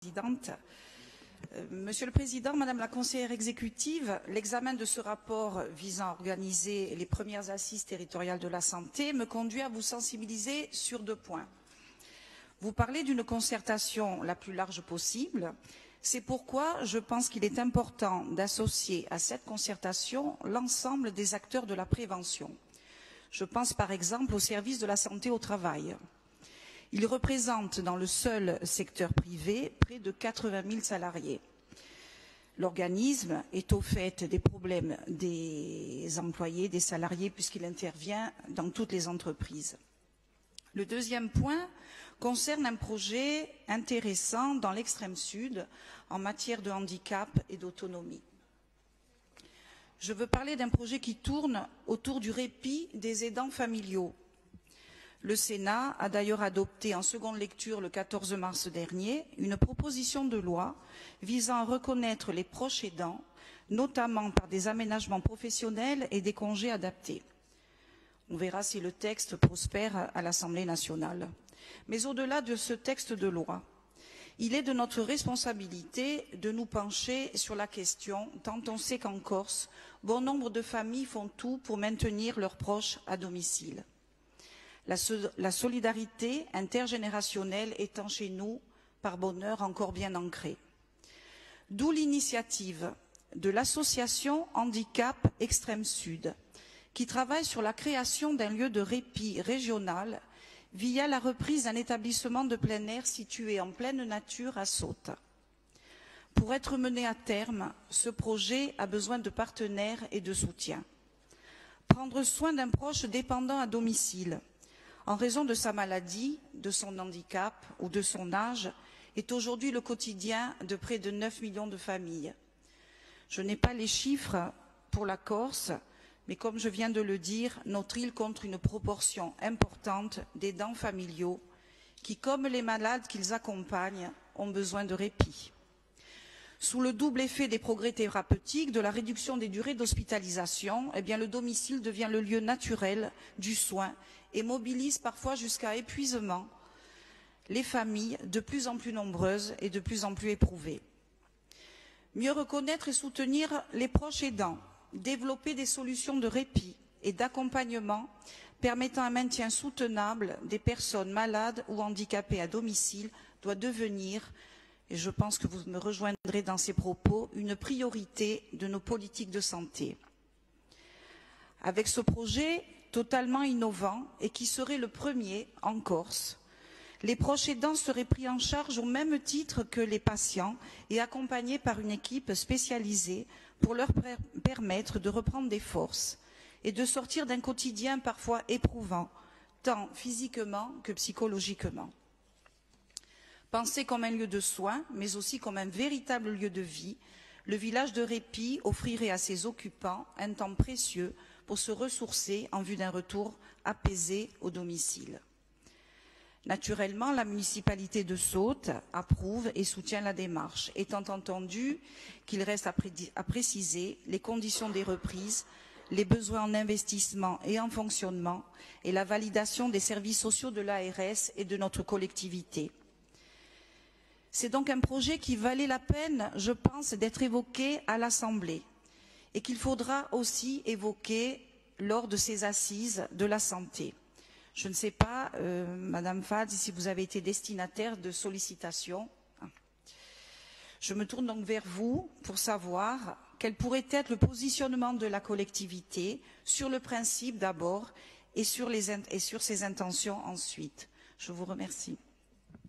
Présidente. Monsieur le Président, Madame la conseillère exécutive, l'examen de ce rapport visant à organiser les premières assises territoriales de la santé me conduit à vous sensibiliser sur 2 points. Vous parlez d'une concertation la plus large possible. C'est pourquoi je pense qu'il est important d'associer à cette concertation l'ensemble des acteurs de la prévention. Je pense par exemple au service de la santé au travail. Il représente dans le seul secteur privé près de 80 000 salariés. L'organisme est au fait des problèmes des employés, des salariés, puisqu'il intervient dans toutes les entreprises. Le deuxième point concerne un projet intéressant dans l'extrême sud en matière de handicap et d'autonomie. Je veux parler d'un projet qui tourne autour du répit des aidants familiaux. Le Sénat a d'ailleurs adopté en seconde lecture le 14 mars dernier une proposition de loi visant à reconnaître les proches aidants, notamment par des aménagements professionnels et des congés adaptés. On verra si le texte prospère à l'Assemblée nationale. Mais au-delà de ce texte de loi, il est de notre responsabilité de nous pencher sur la question, tant on sait qu'en Corse, bon nombre de familles font tout pour maintenir leurs proches à domicile. La solidarité intergénérationnelle étant chez nous, par bonheur, encore bien ancrée. D'où l'initiative de l'association Handicap Extrême Sud, qui travaille sur la création d'un lieu de répit régional via la reprise d'un établissement de plein air situé en pleine nature à Sautes. Pour être mené à terme, ce projet a besoin de partenaires et de soutien. Prendre soin d'un proche dépendant à domicile, en raison de sa maladie, de son handicap ou de son âge, est aujourd'hui le quotidien de près de 9 millions de familles. Je n'ai pas les chiffres pour la Corse, mais comme je viens de le dire, notre île compte une proportion importante d'aidants familiaux qui, comme les malades qu'ils accompagnent, ont besoin de répit. Sous le double effet des progrès thérapeutiques, de la réduction des durées d'hospitalisation, le domicile devient le lieu naturel du soin et mobilise parfois jusqu'à épuisement les familles de plus en plus nombreuses et de plus en plus éprouvées. Mieux reconnaître et soutenir les proches aidants, développer des solutions de répit et d'accompagnement permettant un maintien soutenable des personnes malades ou handicapées à domicile doit devenir, et je pense que vous me rejoindrez dans ces propos, une priorité de nos politiques de santé. Avec ce projet totalement innovant et qui serait le premier en Corse, les proches aidants seraient pris en charge au même titre que les patients et accompagnés par une équipe spécialisée pour leur permettre de reprendre des forces et de sortir d'un quotidien parfois éprouvant, tant physiquement que psychologiquement. Pensé comme un lieu de soins, mais aussi comme un véritable lieu de vie, le village de répit offrirait à ses occupants un temps précieux pour se ressourcer en vue d'un retour apaisé au domicile. Naturellement, la municipalité de Sautes approuve et soutient la démarche, étant entendu qu'il reste à préciser les conditions des reprises, les besoins en investissement et en fonctionnement et la validation des services sociaux de l'ARS et de notre collectivité. C'est donc un projet qui valait la peine, je pense, d'être évoqué à l'Assemblée et qu'il faudra aussi évoquer lors de ces assises de la santé. Je ne sais pas, Madame Fad, si vous avez été destinataire de sollicitations. Je me tourne donc vers vous pour savoir quel pourrait être le positionnement de la collectivité sur le principe d'abord et sur ses intentions ensuite. Je vous remercie.